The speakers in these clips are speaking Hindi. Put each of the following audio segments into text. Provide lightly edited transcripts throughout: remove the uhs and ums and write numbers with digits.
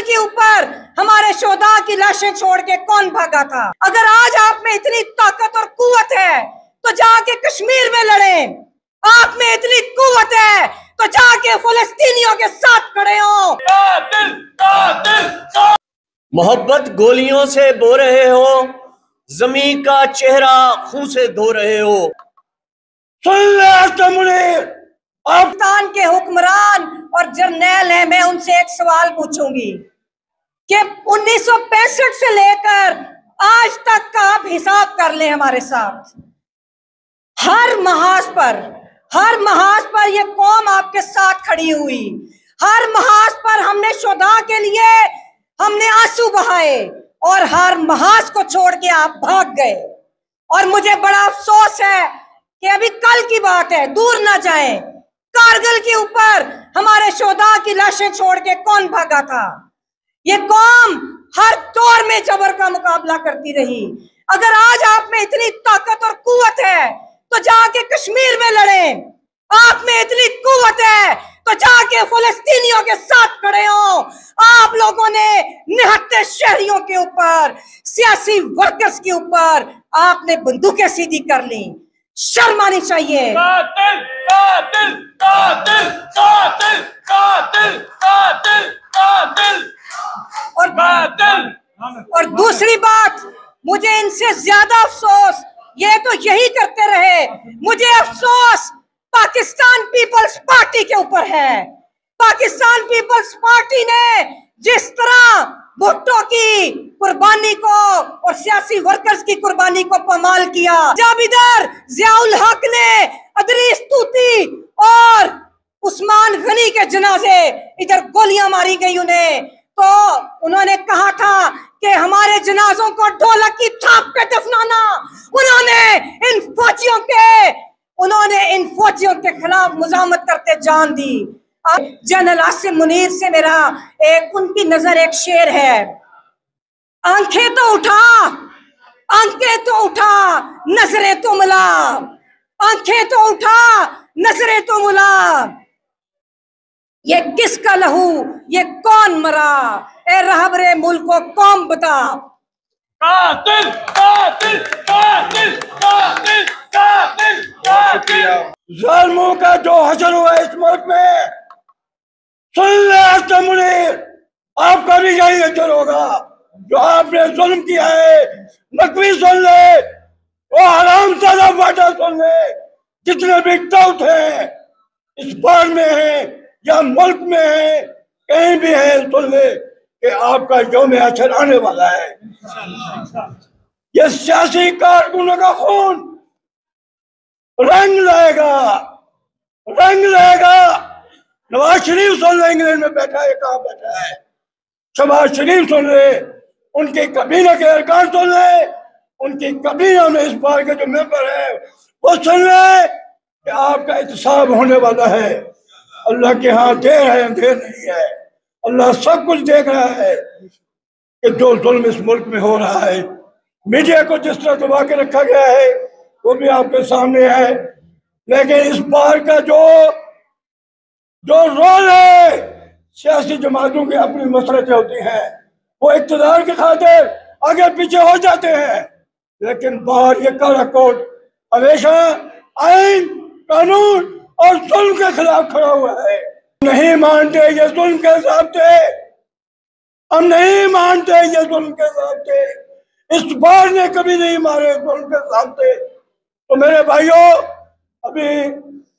कारगिल के ऊपर हमारे शोधा की लाशें छोड़ के कौन भागा था? अगर आज आप में इतनी ताकत और कुव्वत है तो जाके कश्मीर में लड़े। आप में इतनी कुव्वत है तो जाके फिलिस्तीनियों के साथ खड़े हो। मोहब्बत गोलियों से बो रहे हो, जमीन का चेहरा खून से धो रहे हो। पाकिस्तान के हुक्मरान और जर्नैल हैं, मैं उनसे एक सवाल पूछूंगी कि 1965 से लेकर आज तक का आप हिसाब कर लें हमारे साथ। हर महाज पर ये कौम आपके साथ खड़ी हुई। हर महाज पर हमने शुदा के लिए हमने आंसू बहाए और हर महाज को छोड़ के आप भाग गए। और मुझे बड़ा अफसोस है कि अभी कल की बात है, दूर ना जाए, कारगिल के ऊपर हमारे शोधा की लाशें छोड़ के कौन भागा था? ये कौम हर दौर में जबर का मुकाबला करती रही। अगर आज आप में इतनी ताकत और कुव्वत है तो जाके कश्मीर में लड़े। आप में इतनी कुव्वत है तो जाके फिलिस्तीनियों के साथ खड़े हो। आप लोगों ने निहत्थे शहरियों के ऊपर, सियासी वर्कर्स के ऊपर आपने बंदूकें सीधी कर ली। शर्म आनी चाहिए। कातिल कातिल कातिल कातिल कातिल कातिल कातिल और दूसरी बात, मुझे इनसे ज्यादा अफसोस ये तो यही करते रहे। मुझे अफसोस पाकिस्तान पीपल्स पार्टी के ऊपर है। पाकिस्तान पीपल्स पार्टी ने जिस तरह भुट्टो की कुर्बानी को और सियासी वर्कर्स की कुर्बानी को पमाल किया, जब इधर जियाउल हक ने अदरीस तूती और उस्मान गनी के जनाजे इधर गोलियां मारी गई उन्हें, तो उन्होंने कहा था कि हमारे जनाजों को ढोलक की थाप पे दफनाना। उन्होंने इन फौजियों के खिलाफ मुजामत करते जान दी। जनरल आसिम मुनीर से मेरा उनकी नजर एक शेर है, आंखें तो उठा नजरें तो मिला, आंखें तो उठा नजरें तो मिला, ये किसका लहू ये कौन मरा, ए रहबरे मुल्क को कौन बता। कातिल कातिल कातिल कातिल कातिल कातिल ज़ालिमों का जो हशर हुआ इस मुल्क में, सुन ले आसिम मुनीर, आपका भी यही हशर होगा। जो आपने जुल्म किया है नकवी सुन ले, वो हरामजादा वादा सुन ले। जितने भी टाउट हैं इस बार में हैं या मुल्क में हैं, कहीं भी है, सुन ले कि आपका यौम हशर आने वाला है। ये सियासी कारकुनों का खून रंग लाएगा। नवाज शरीफ सुन ले, इंग्लैंड में बैठा है, कहाँ बैठा है। शहबाज शरीफ सुन ले, उनके कबीना के अरकान सुन ले, उनकी कबीना में इस बार के जो मेंबर है वो सुन ले कि आपका एहतसाब होने वाला है। अल्लाह के यहाँ देर है, अंधेर नहीं है। अल्लाह सब कुछ देख रहा है कि जो जुल्म इस मुल्क में हो रहा है। मीडिया को जिस तरह दबा के रखा गया है वो भी आपके सामने है। लेकिन इस बार का जो रोल है, सियासी जमातों की अपनी मसरतें होती हैं, वो इक़्तिदार की खातिर आगे पीछे हो जाते हैं। लेकिन बाहर ये काला कोट हमेशा आइन, कानून और जुल्म के खिलाफ खड़ा हुआ है। नहीं मानते ये जुल्म के हिसाब से, हम नहीं मानते ये जुल्म के हिसाब से। इस बार ने कभी नहीं मारे जुल्म के हिसाब से। तो मेरे भाइयों, अभी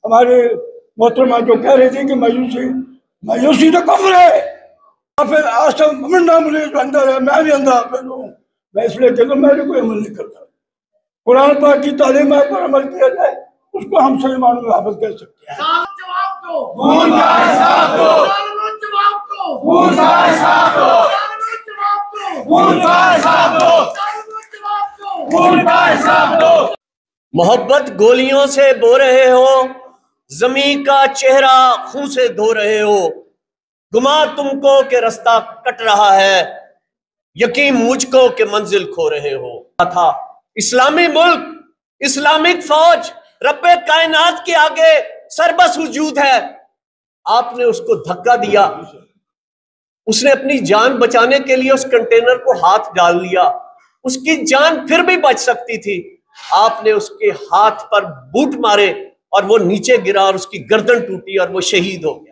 हमारे मोहतरमा जो कह रही थी कि मायूसी तो कब्र है, फिर आसम मुन्ना मुझे जो अंदर है, मैं भी अंदर हाफिज हूँ। मैं इसलिए कहता हूँ मैंने कोई अमल नहीं करता। कुरान पाक की तालीमात पर अमल किया जाए उसको हम सलमान में हाफिज कह सकते हैं। मोहब्बत गोलियों से बो रहे हो, जमीन का चेहरा खून से धो रहे हो। गुमा तुमको के रास्ता कट रहा है, यकीन मुझको के मंजिल खो रहे हो। था इस्लामी मुल्क, इस्लामिक फौज रब्बे कायनात के आगे सरबस वजूद है। आपने उसको धक्का दिया, उसने अपनी जान बचाने के लिए उस कंटेनर को हाथ डाल लिया, उसकी जान फिर भी बच सकती थी। आपने उसके हाथ पर बूट मारे और वो नीचे गिरा और उसकी गर्दन टूटी और वो शहीद हो गया।